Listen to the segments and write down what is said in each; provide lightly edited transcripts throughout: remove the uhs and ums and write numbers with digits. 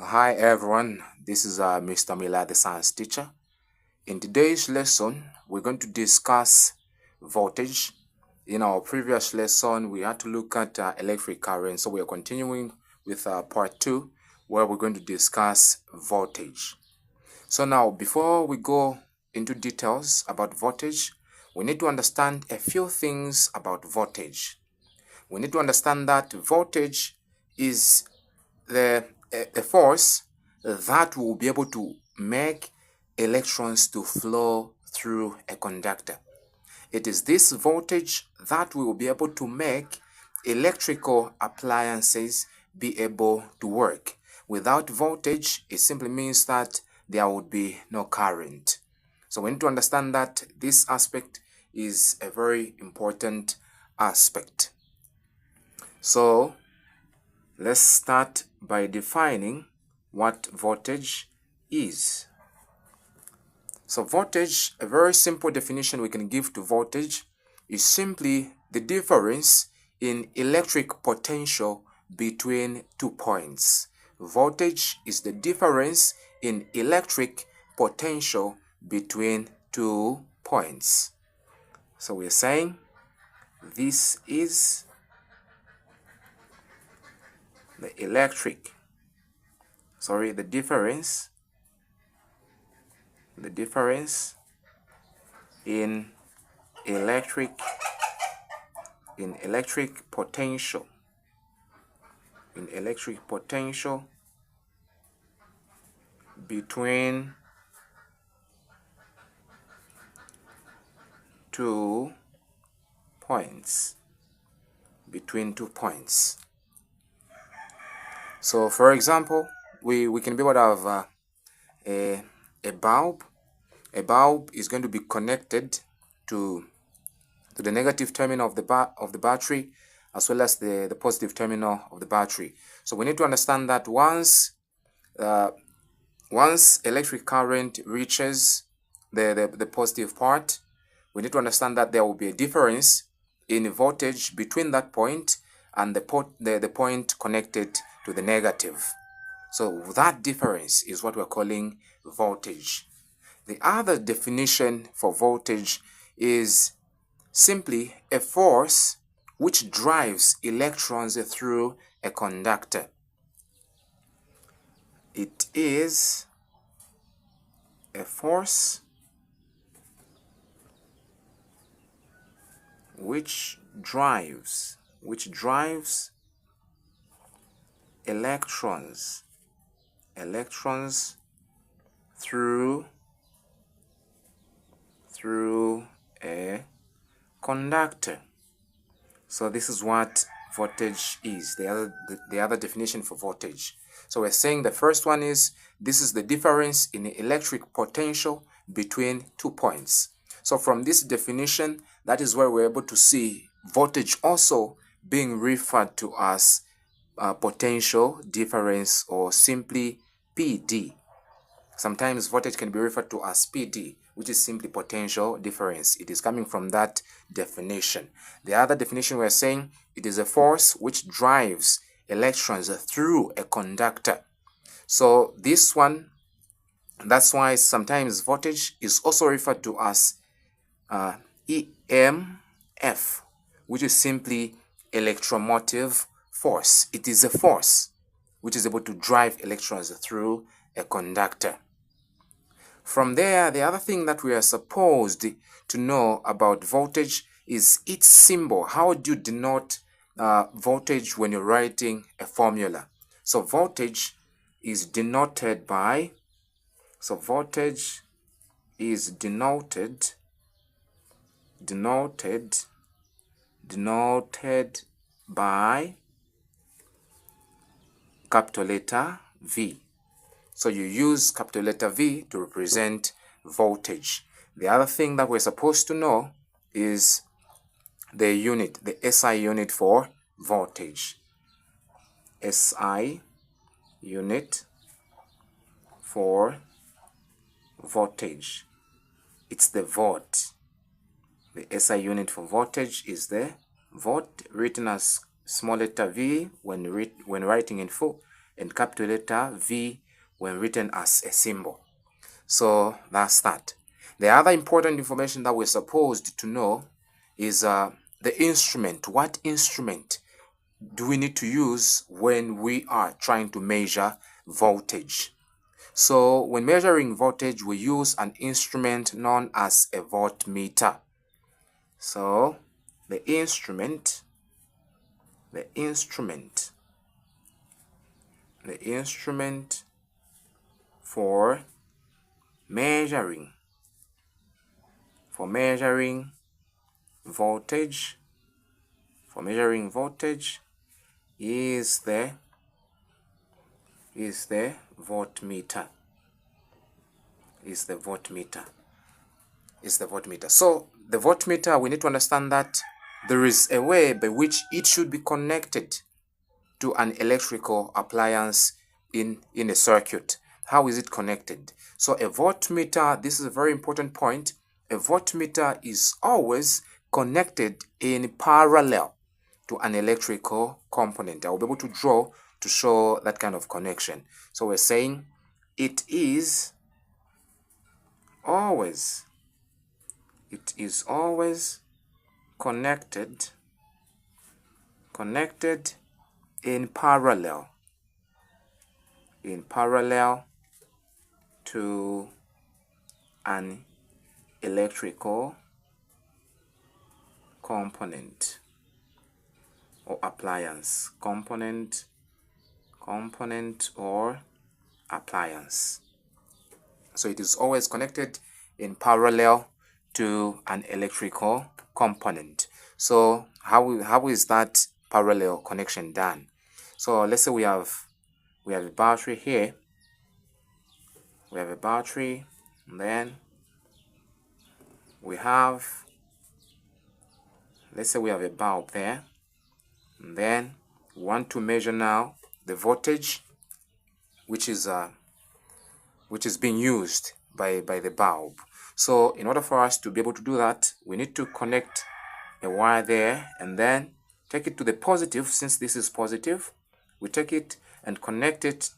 Hi everyone, this is Mr. Miller, the science teacher. In today's lesson, we're going to discuss voltage. In our previous lesson, we had to look at electric current, so we are continuing with part 2, where we're going to discuss voltage. So now, before we go into details about voltage, we need to understand a few things about voltage. We need to understand that voltage is a force that will be able to make electrons to flow through a conductor. It is this voltage that will be able to make electrical appliances be able to work. Without voltage, it simply means that there would be no current. So we need to understand that this aspect is a very important aspect. So let's start by defining what voltage is. So voltage, a very simple definition we can give to voltage is simply the difference in electric potential between 2 points. Voltage is the difference in electric potential between 2 points. So we're saying this is the difference in electric potential between 2 points. So for example, we can be able to have a bulb. A bulb is going to be connected to the negative terminal of the battery, as well as the positive terminal of the battery. So we need to understand that once electric current reaches the positive part, we need to understand that there will be a difference in voltage between that point and the point connected to the negative. So that difference is what we're calling voltage. The other definition for voltage is simply a force which drives electrons through a conductor. It is a force which drives electrons through a conductor. So this is what voltage is, the other definition for voltage. So we're saying the first one is, this is the difference in electric potential between 2 points. So from this definition, that is where we're able to see voltage also being referred to as potential difference, or simply PD. Sometimes voltage can be referred to as PD, which is simply potential difference. It is coming from that definition. The other definition, we're saying it is a force which drives electrons through a conductor. So this one, that's why sometimes voltage is also referred to as EMF, which is simply electromotive force. It is a force which is able to drive electrons through a conductor. From there, the other thing that we are supposed to know about voltage is its symbol. How do you denote voltage when you're writing a formula? So voltage is denoted by, denoted by capital letter V. So you use capital letter V to represent voltage. The other thing that we're supposed to know is the unit, the SI unit for voltage. SI unit for voltage. It's the volt. The SI unit for voltage is the volt, written as small letter V when writing in full, and capital letter V when written as a symbol. So that's that. The other important information that we're supposed to know is the instrument. What instrument do we need to use when we are trying to measure voltage? So when measuring voltage, we use an instrument known as a voltmeter. So the instrument for measuring voltage is the voltmeter. So the voltmeter, we need to understand that there is a way by which it should be connected to an electrical appliance in a circuit. How is it connected? So a voltmeter, this is a very important point. A voltmeter is always connected in parallel to an electrical component. I will be able to draw to show that kind of connection. So we're saying it is always connected in parallel to an electrical component or appliance. Component or appliance. So it is always connected in parallel to an electrical component. So how is that parallel connection done? So let's say we have a battery here. We have a battery, and then we have, let's say we have a bulb there, and then we want to measure now the voltage which is being used by the bulb. So in order for us to be able to do that, we need to connect a wire there and then take it to the positive. Since this is positive, we take it and connect it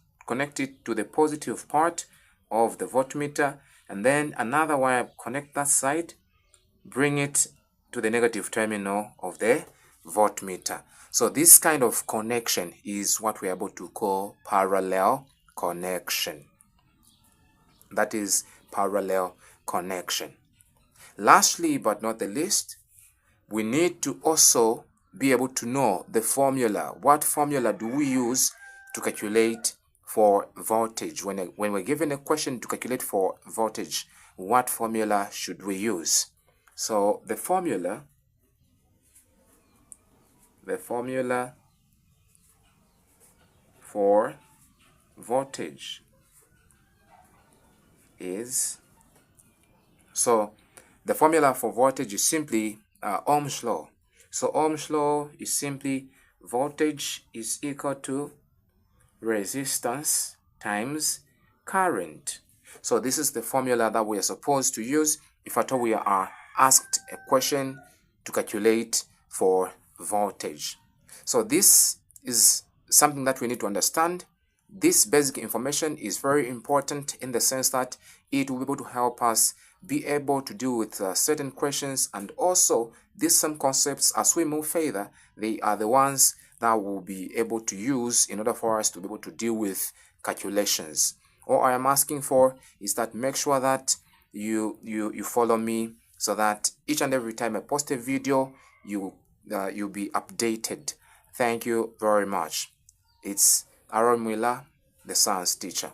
to the positive part of the voltmeter, and then another wire, connect that side, bring it to the negative terminal of the voltmeter. So this kind of connection is what we're able to call parallel connection. That is parallel connection. Lastly, but not the least, we need to also be able to know the formula. What formula do we use to calculate for voltage? When we're given a question to calculate for voltage, what formula should we use? So the formula for voltage is, so the formula for voltage is simply Ohm's law. So Ohm's law is simply voltage is equal to resistance times current. So this is the formula that we are supposed to use if at all we are asked a question to calculate for voltage. So this is something that we need to understand. This basic information is very important in the sense that it will be able to help us be able to deal with certain questions, and also these some concepts, as we move further, they are the ones that we'll be able to use in order for us to be able to deal with calculations. All I am asking for is that make sure that you follow me, so that each and every time I post a video, you'll be updated. Thank you very much. It's Aaron Miller, the science teacher.